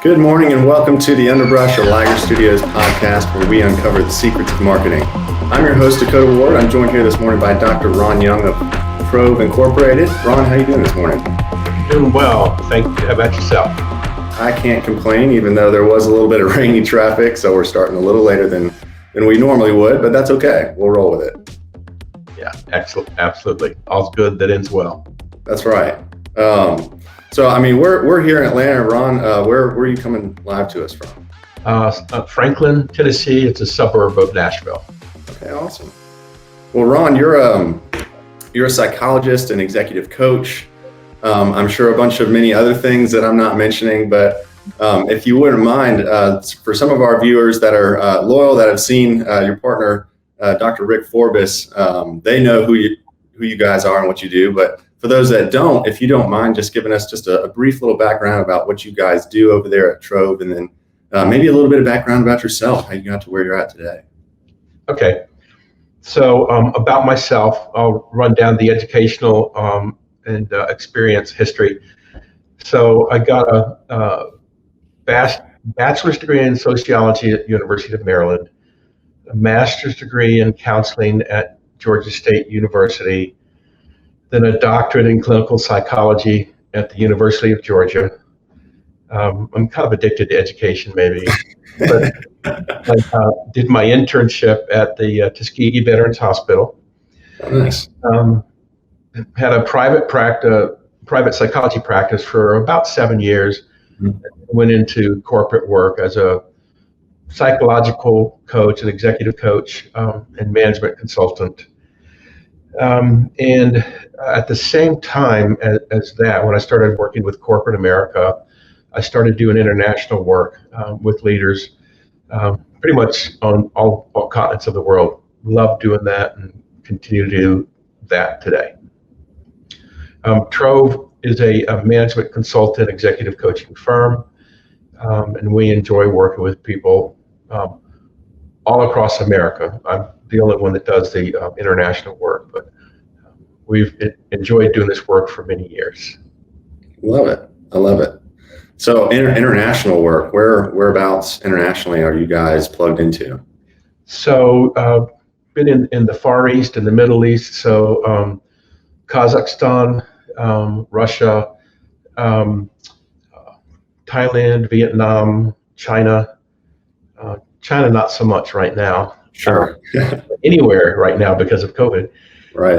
Good morning and welcome to the Underbrush or Liger Studios podcast where we uncover the secrets of marketing. I'm your host, Dakota Ward. I'm joined here this morning by Dr. Ron Young of Trove Incorporated. Ron, how are you doing this morning? Doing well. Thank you. How about yourself? I can't complain, even though there was a little bit of rainy traffic, so we're starting a little later than we normally would, but that's okay. We'll roll with it. Yeah, excellent. Absolutely. All's good that ends well. That's right. We're here in Atlanta. Ron, where are you coming live to us from? Franklin, Tennessee. It's a suburb of Nashville. Okay, awesome. Well, Ron, you're a psychologist and executive coach. I'm sure a bunch of many other things that I'm not mentioning, but if you wouldn't mind, for some of our viewers that are loyal, that have seen your partner, Dr. Rick Forbes, they know who you guys are and what you do. But for those that don't, if you don't mind just giving us just a brief little background about what you guys do over there at Trove, and then maybe a little bit of background about yourself, how you got to where you're at today. Okay. So about myself, I'll run down the educational and experience history. So I got a bachelor's degree in sociology at University of Maryland, a master's degree in counseling at Georgia State University, then a doctorate in clinical psychology at the University of Georgia. I'm kind of addicted to education, maybe, but I did my internship at the Tuskegee Veterans Hospital. Nice. Had a private psychology practice for about 7 years. Mm-hmm. Went into corporate work as a psychological coach, an executive coach, and management consultant. And at the same time as that, when I started working with corporate America, I started doing international work with leaders pretty much on all continents of the world. Love doing that and continue to do that today. Trove is a management consultant executive coaching firm, and we enjoy working with people all across America. I'm the only one that does the international work, but we've enjoyed doing this work for many years. Love it. I love it. So international work, whereabouts internationally are you guys plugged into? So been in the Far East and the Middle East. So Kazakhstan, Russia, Thailand, Vietnam, China. China, not so much right now. Sure. Anywhere right now because of COVID. Right.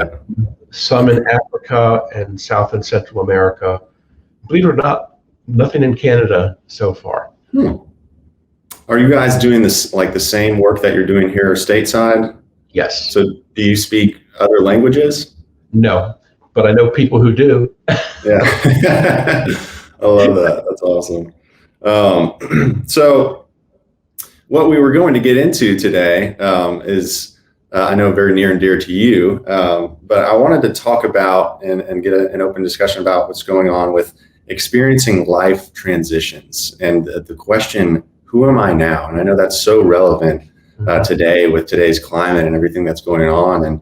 Some in Africa and South and Central America. Believe it or not, nothing in Canada so far. Are you guys doing this like the same work that you're doing here stateside? Yes. So do you speak other languages? No, but I know people who do. Yeah. I love that. That's awesome. So what we were going to get into today is, I know, very near and dear to you, but I wanted to talk about and get an open discussion about what's going on with experiencing life transitions and the question, who am I now? And I know that's so relevant today with today's climate and everything that's going on. And,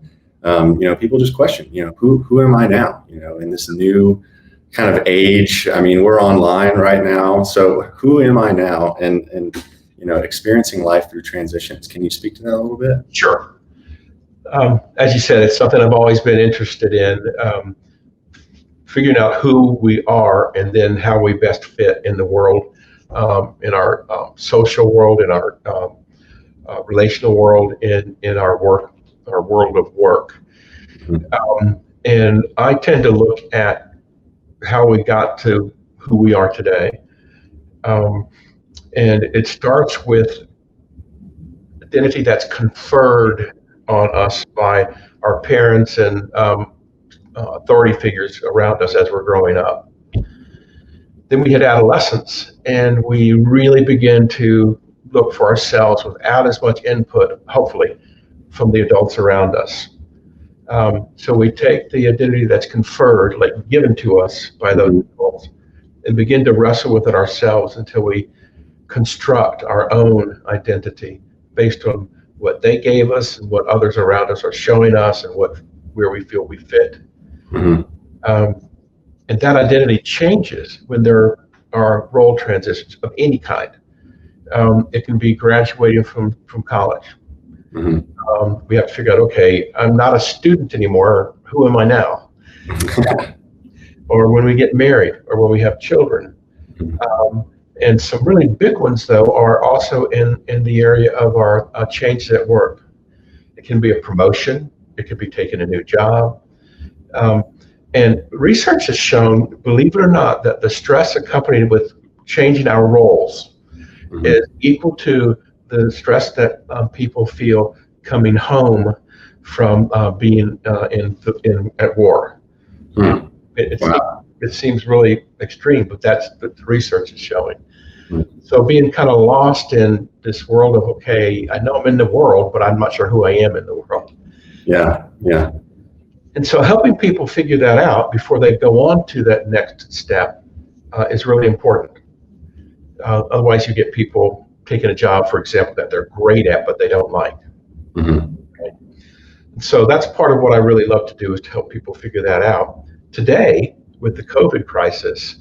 people just question, who am I now, in this new kind of age? I mean, we're online right now. So who am I now? And experiencing life through transitions. Can you speak to that a little bit? Sure. As you said, it's something I've always been interested in, figuring out who we are and then how we best fit in the world, in our social world, in our relational world, in our world of work. Mm-hmm. And I tend to look at how we got to who we are today. And it starts with identity that's conferred on us by our parents and authority figures around us as we're growing up. Then we hit adolescence, and we really begin to look for ourselves without as much input, hopefully, from the adults around us. So we take the identity that's conferred, like given to us by those adults, and begin to wrestle with it ourselves until we construct our own identity based on what they gave us and what others around us are showing us and where we feel we fit. Mm-hmm. And that identity changes when there are role transitions of any kind. It can be graduating from college. Hmm. We have to figure out, okay, I'm not a student anymore. Who am I now? Or when we get married, or when we have children. And some really big ones, though, are also in the area of our changes at work. It can be a promotion. It could be taking a new job. Um, and research has shown, believe it or not, that the stress accompanied with changing our roles Hmm. is equal to the stress that people feel coming home from being in at war. Hmm. It, Wow. it seems really extreme, but that's what the research is showing. Hmm. So being kind of lost in this world of, okay, I know I'm in the world, but I'm not sure who I am in the world. Yeah. Yeah. And so helping people figure that out before they go on to that next step is really important. Otherwise, you get people taking a job, for example, that they're great at, but they don't like. Hmm. So that's part of what I really love to do, is to help people figure that out. Today, with the COVID crisis,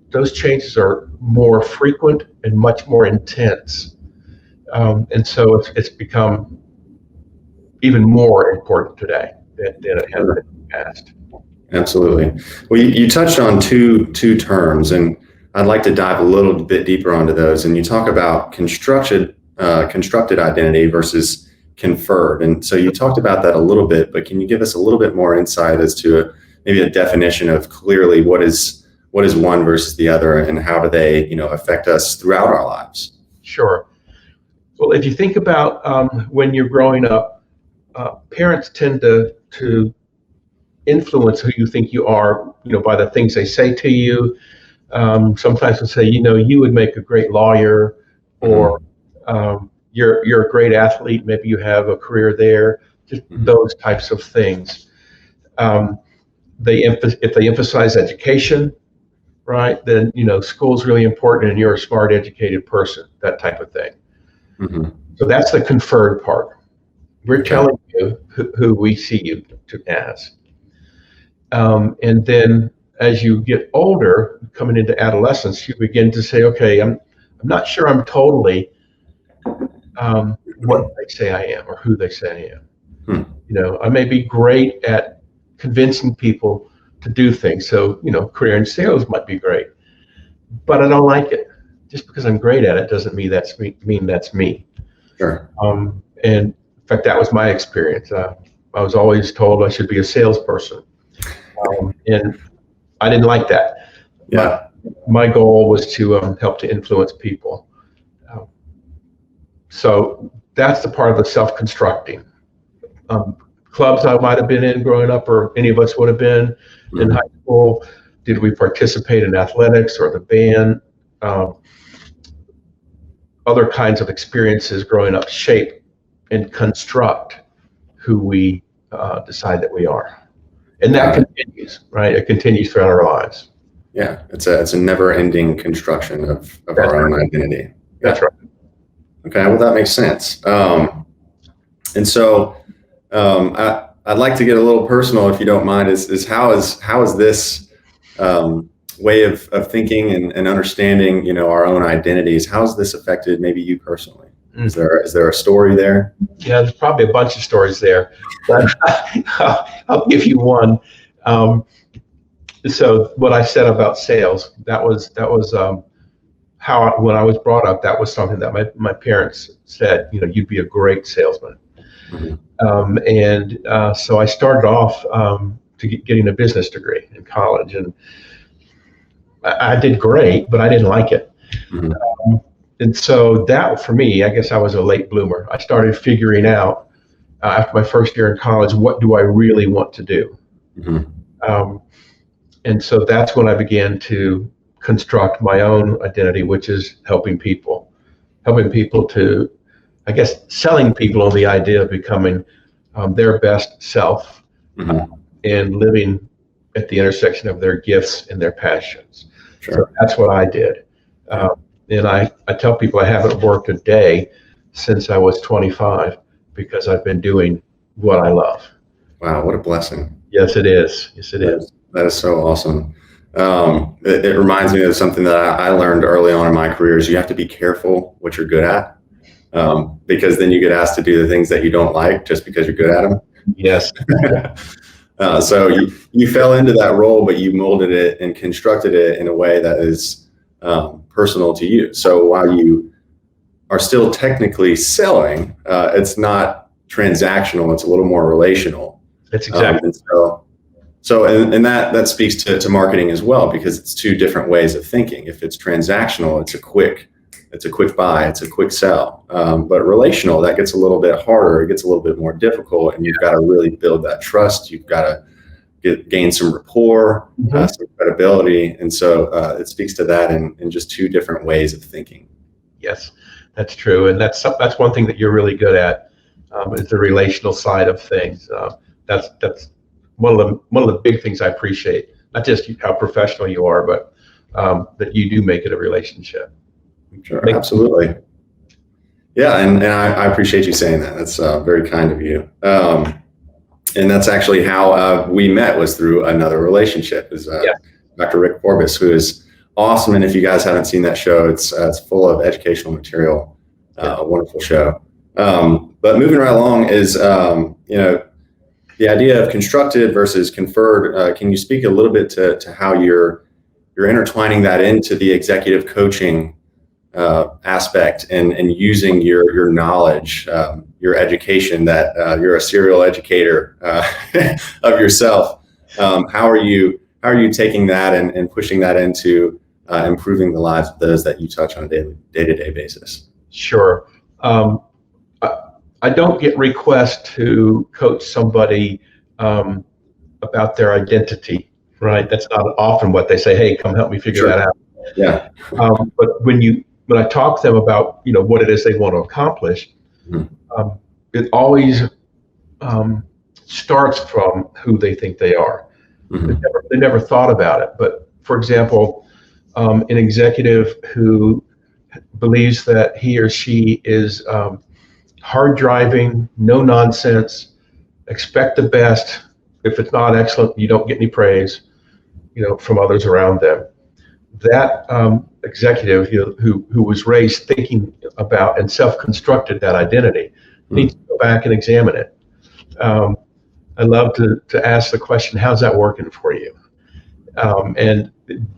those changes are more frequent and much more intense. And so it's become even more important today than it has been in the past. Absolutely. Well, you touched on two terms, and I'd like to dive a little bit deeper onto those. And you talk about constructed identity versus conferred. And so you talked about that a little bit, but can you give us a little bit more insight as to maybe a definition of clearly what is one versus the other, and how do they affect us throughout our lives? Sure. Well, if you think about when you're growing up, parents tend to influence who you think you are, by the things they say to you. Sometimes they'll say, you would make a great lawyer, or you're a great athlete. Maybe you have a career there. Just those types of things. If they emphasize education, right, then school's really important, and you're a smart, educated person. That type of thing. Mm-hmm. So that's the conferred part. We're Okay. telling you who we see you as. And then as you get older, coming into adolescence, you begin to say, okay, I'm not sure I'm totally what they say I am, or who they say I am. I may be great at convincing people to do things. So, career in sales might be great, but I don't like it. Just because I'm great at it doesn't mean that's me. Sure. And in fact, that was my experience. I was always told I should be a salesperson. And I didn't like that. Yeah. My goal was to help to influence people. So that's the part of the self-constructing. Clubs I might have been in growing up, or any of us would have been in high school. Did we participate in athletics or the band? Other kinds of experiences growing up shape and construct who we decide that we are. And that continues, right? It continues throughout our lives. Yeah, it's a never-ending construction of our own identity. That's right. Okay, well, that makes sense. And so I'd like to get a little personal, if you don't mind. Is how is this way of thinking and understanding, our own identities? How has this affected maybe you personally? Is there a story there? Yeah, there's probably a bunch of stories there, but I'll give you one. So what I said about sales, that was how when I was brought up, that was something that my parents said, you'd be a great salesman. And so I started off getting a business degree in college, and I did great, but I didn't like it. And so that, for me, I guess I was a late bloomer. I started figuring out after my first year in college, what do I really want to do? And so that's when I began to construct my own identity, which is helping people to, I guess, selling people on the idea of becoming their best self and living at the intersection of their gifts and their passions. Sure. So that's what I did. And I tell people I haven't worked a day since I was 25 because I've been doing what I love. Wow, what a blessing. Yes, it is. Yes, it is. That is so awesome. It reminds me of something that I learned early on in my career is you have to be careful what you're good at, because then you get asked to do the things that you don't like just because you're good at them. Yes. So you fell into that role, but you molded it and constructed it in a way that is personal to you. So while you are still technically selling, it's not transactional. It's a little more relational. That's exactly. And that speaks to marketing as well, because it's two different ways of thinking. If it's transactional, it's a quick buy, it's a quick sell. But relational, that gets a little bit harder. It gets a little bit more difficult, and you've got to really build that trust. You've got to gain some rapport, some credibility. And so it speaks to that in just two different ways of thinking. Yes, that's true. And that's one thing that you're really good at, is the relational side of things. That's one of the big things I appreciate, not just how professional you are, but that you do make it a relationship. Sure, absolutely. Yeah, and I appreciate you saying that. That's very kind of you. And that's actually how we met, was through another relationship. Is Dr. Rick Forbes, who is awesome. And if you guys haven't seen that show, it's full of educational material. A wonderful show. But moving right along is the idea of constructed versus conferred. Can you speak a little bit to how you're intertwining that into the executive coaching aspect and using your knowledge, your education, that you're a serial educator of yourself. How are you taking that and pushing that into improving the lives of those that you touch on a day-to-day basis? Sure. I don't get requests to coach somebody about their identity, right? That's not often what they say. Hey, come help me figure that out. Yeah. But when I talk to them about what it is they want to accomplish, it always starts from who they think they are. They never thought about it. But for example, an executive who believes that he or she is hard driving, no nonsense, expect the best. If it's not excellent, you don't get any praise, from others around them. That executive who was raised thinking about and self-constructed that identity needs to go back and examine it. I love to ask the question, how's that working for you? And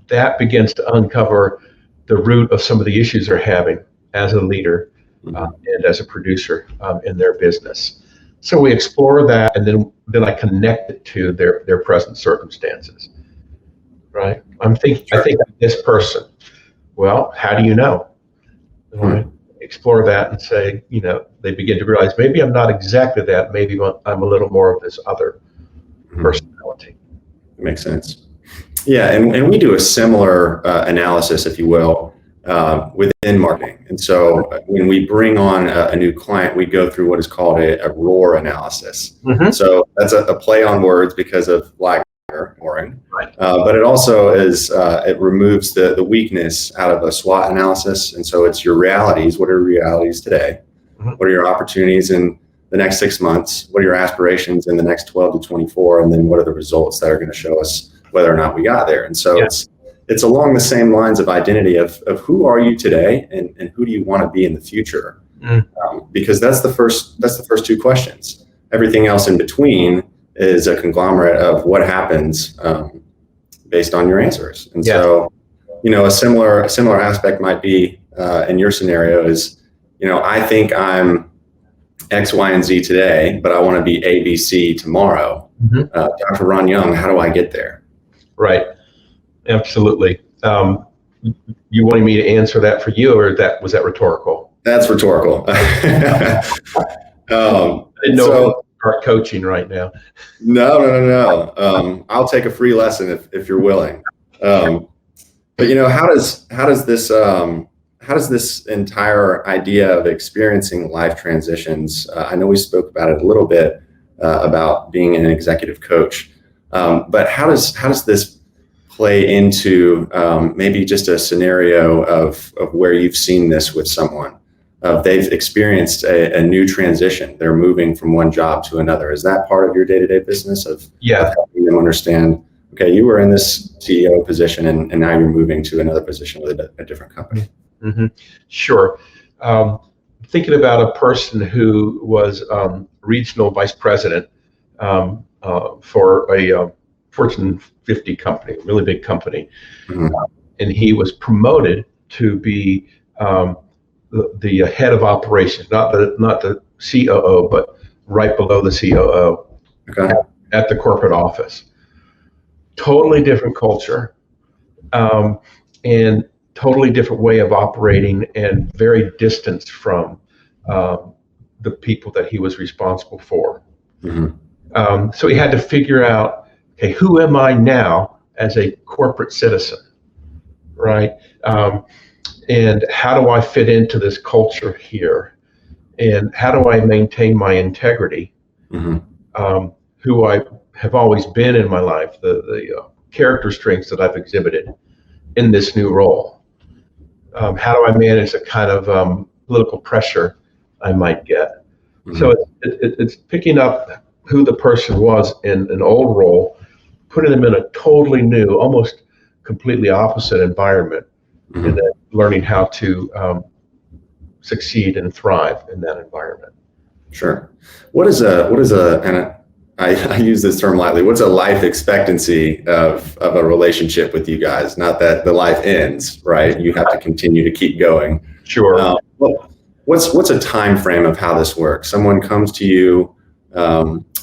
that begins to uncover the root of some of the issues they're having as a leader and as a producer in their business. So we explore that, and then I connect it to their present circumstances. Right? I think this person. Well, how do you know? Right? Explore that and say, they begin to realize maybe I'm not exactly that. Maybe I'm a little more of this other personality. Makes sense. Yeah, and we do a similar analysis, if you will, within marketing. And so when we bring on a new client, we go through what is called a ROAR analysis. So that's a play on words because of Oren. Right. But it also is, it removes the weakness out of a SWOT analysis. And so it's your realities. What are your realities today? What are your opportunities in the next 6 months? What are your aspirations in the next 12 to 24? And then what are the results that are going to show us whether or not we got there? And so it's along the same lines of identity of who are you today and who do you want to be in the future? Because that's the first two questions. Everything else in between is a conglomerate of what happens based on your answers. And so, a similar aspect might be in your scenario is, I think I'm X, Y, and Z today, but I want to be A, B, C tomorrow. Dr. Ron Young, how do I get there? Right. Absolutely. You wanted me to answer that for you, or was that rhetorical? That's rhetorical. I didn't know start coaching right now. No. I'll take a free lesson if you're willing. But how does this entire idea of experiencing life transitions? I know we spoke about it a little bit about being an executive coach, but how does this play into maybe just a scenario of where you've seen this with someone? They've experienced a new transition. They're moving from one job to another. Is that part of your day-to-day business of helping them understand Okay, you were in this CEO position, and now you're moving to another position with a different company. Mm-hmm. Sure. Thinking about a person who was regional vice president for a Fortune 50 company, really big company, Mm-hmm. and he was promoted to be the head of operations, not the COO, but right below the COO Okay. at the corporate office. Totally different culture, and totally different way of operating, and very distant from the people that he was responsible for. Mm-hmm. So he had to figure out, okay, who am I now as a corporate citizen, right? And how do I fit into this culture here? And how do I maintain my integrity, Mm-hmm. who I have always been in my life, the character strengths that I've exhibited in this new role? How do I manage the kind of political pressure I might get? Mm-hmm. So it's picking up who the person was in an old role, putting them in a totally new, almost completely opposite environment, Mm-hmm. and then learning how to succeed and thrive in that environment. Sure. What is a and I use this term lightly. What's a life expectancy of a relationship with you guys? Not that the life ends, right? You have to continue to keep going. Sure. What's a time frame of how this works? Someone comes to you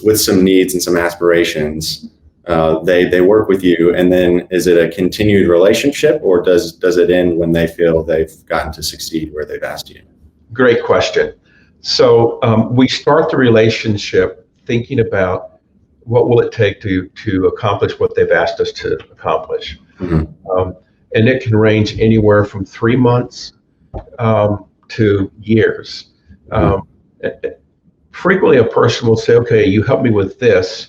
with some needs and some aspirations. They work with you, and then is it a continued relationship, or does it end when they feel they've gotten to succeed where they've asked you? Great question. So we start the relationship thinking about what will it take to accomplish what they've asked us to accomplish. Mm-hmm. And it can range anywhere from 3 months to years. Frequently a person will say, okay, you help me with this.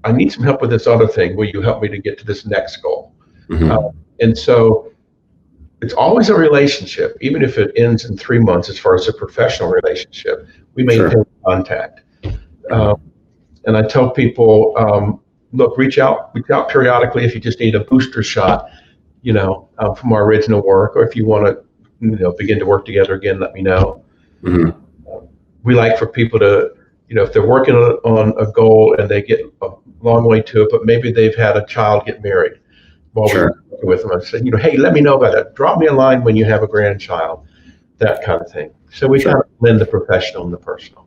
I need some help with this other thing. Will you help me to get to this next goal? Mm-hmm. And so it's always a relationship, even if it ends in 3 months. As far as a professional relationship, we maintain contact. And I tell people, look, reach out periodically if you just need a booster shot, from our original work, or if you want to, begin to work together again, let me know. Mm-hmm. We like for people to, if they're working on a goal and they get a long way to it, but maybe they've had a child get married while we're working with them. I say, hey, let me know about that. Drop me a line when you have a grandchild, that kind of thing. So we kind of blend the professional and the personal.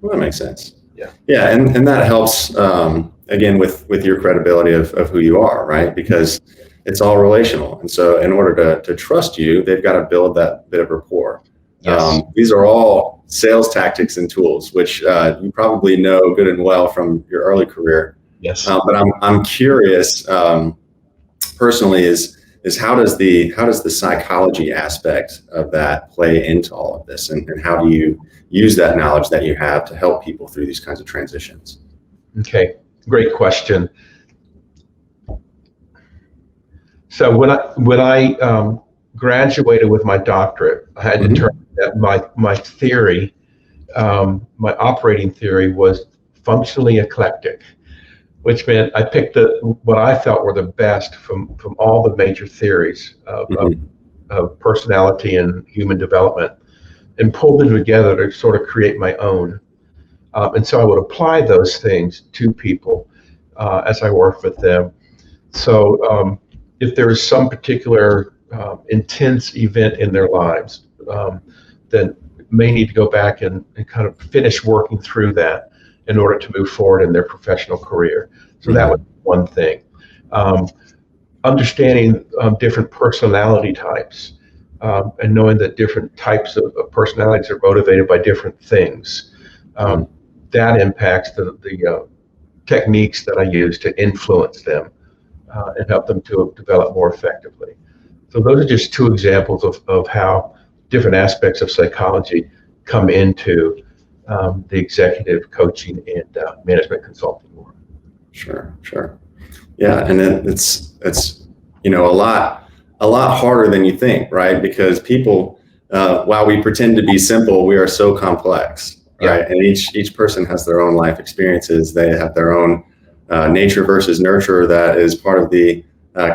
Well, that makes sense. Yeah. Yeah, and that helps again with your credibility of who you are, right? Because it's all relational, and so in order to trust you, they've got to build that bit of rapport. Yes. These are all sales tactics and tools, which you probably know good and well from your early career. Yes. But I'm curious personally is how does the psychology aspect of that play into all of this, and how do you use that knowledge that you have to help people through these kinds of transitions? Okay, great question. So when I graduated with my doctorate, I had determined that my theory, my operating theory, was functionally eclectic, which meant I picked what I felt were the best from all the major theories of personality and human development, and pulled them together to sort of create my own. And so I would apply those things to people as I worked with them. So if there is some particular intense event in their lives, then may need to go back and kind of finish working through that in order to move forward in their professional career. So that was one thing. Understanding different personality types, and knowing that different types of personalities are motivated by different things. That impacts the techniques that I use to influence them and help them to develop more effectively. So those are just two examples of how different aspects of psychology come into the executive coaching and management consulting work. Sure. Yeah, and then it's a lot harder than you think, right? Because people, while we pretend to be simple, we are so complex, right? And each person has their own life experiences. They have their own nature versus nurture that is part of the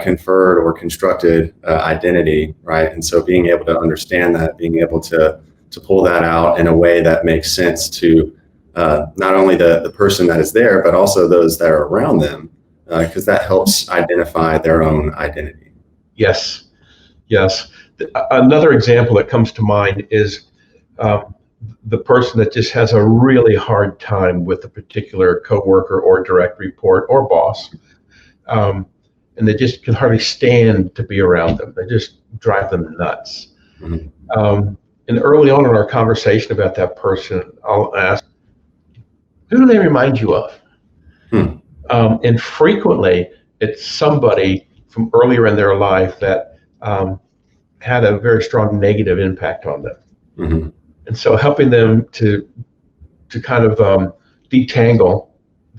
conferred or constructed identity, right? And so being able to understand that, being able to pull that out in a way that makes sense to not only the person that is there, but also those that are around them, because that helps identify their own identity. Yes, yes. Another example that comes to mind is the person that just has a really hard time with a particular coworker or direct report or boss, and they just can hardly stand to be around them. They just drive them nuts. Mm-hmm. And early on in our conversation about that person, I'll ask, who do they remind you of? Hmm. And frequently, it's somebody from earlier in their life that had a very strong negative impact on them. Mm-hmm. And so helping them to kind of detangle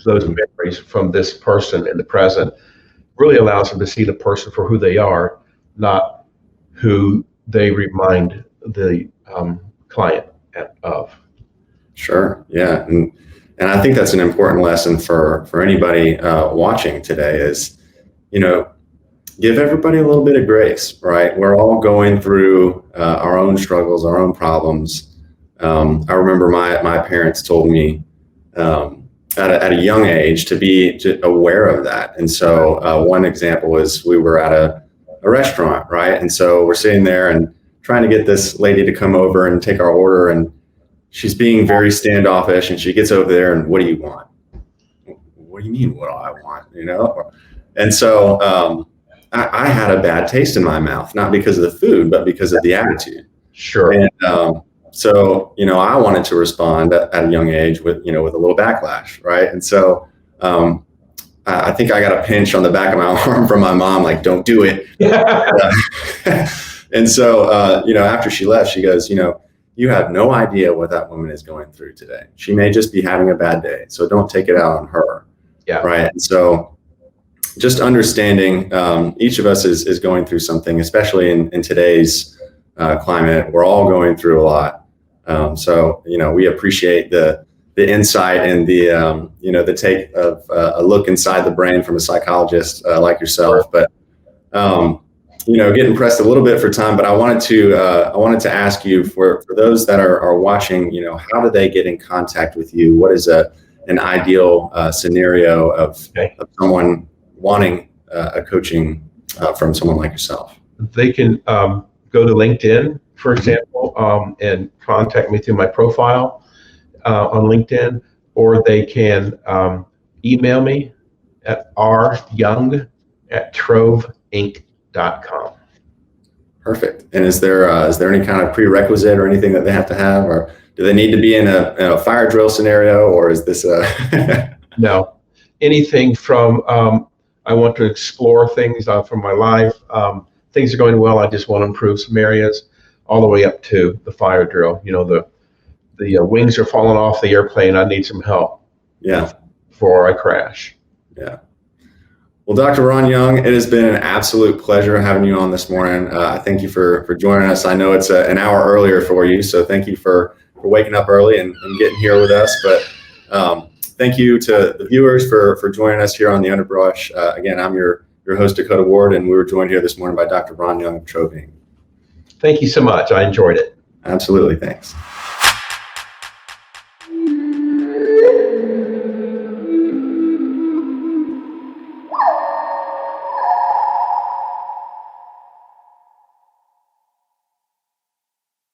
those memories from this person in the present really allows them to see the person for who they are, not who they remind the client of. Sure. Yeah. And I think that's an important lesson for anybody watching today is, give everybody a little bit of grace, right? We're all going through our own struggles, our own problems. I remember my parents told me at a young age to be aware of that. And so one example was we were at a restaurant, right? And so we're sitting there and trying to get this lady to come over and take our order, and she's being very standoffish, and she gets over there and, what do you want? What do you mean, what do I want? And so I had a bad taste in my mouth, not because of the food, but because of the attitude. Sure. And so, I wanted to respond at a young age with a little backlash, right? And so I think I got a pinch on the back of my arm from my mom, like, don't do it. And so, after she left, she goes, you have no idea what that woman is going through today. She may just be having a bad day, so don't take it out on her. Yeah. Right. And so just understanding each of us is going through something, especially in today's climate. We're all going through a lot. So, we appreciate the insight and the take of a look inside the brain from a psychologist like yourself. But, getting pressed a little bit for time, but I wanted to ask you for those that are watching, how do they get in contact with you? What is an ideal scenario of someone wanting a coaching from someone like yourself? They can go to LinkedIn, for example, and contact me through my profile on LinkedIn, or they can email me at ryoung@troveinc.com. Perfect. And is there any kind of prerequisite or anything that they have to have, or do they need to be in a fire drill scenario, or is this a No, anything from I want to explore things from my life. Things are going well. I just want to improve some areas, all the way up to the fire drill. The wings are falling off the airplane. I need some help. Yeah. Before I crash. Yeah. Well, Dr. Ron Young, it has been an absolute pleasure having you on this morning. Thank you for joining us. I know it's an hour earlier for you, so thank you for waking up early and getting here with us. But thank you to the viewers for joining us here on the Underbrush. Again, I'm your host, Dakota Ward, and we were joined here this morning by Dr. Ron Young of Trove Inc. Thank you so much. I enjoyed it. Absolutely. Thanks.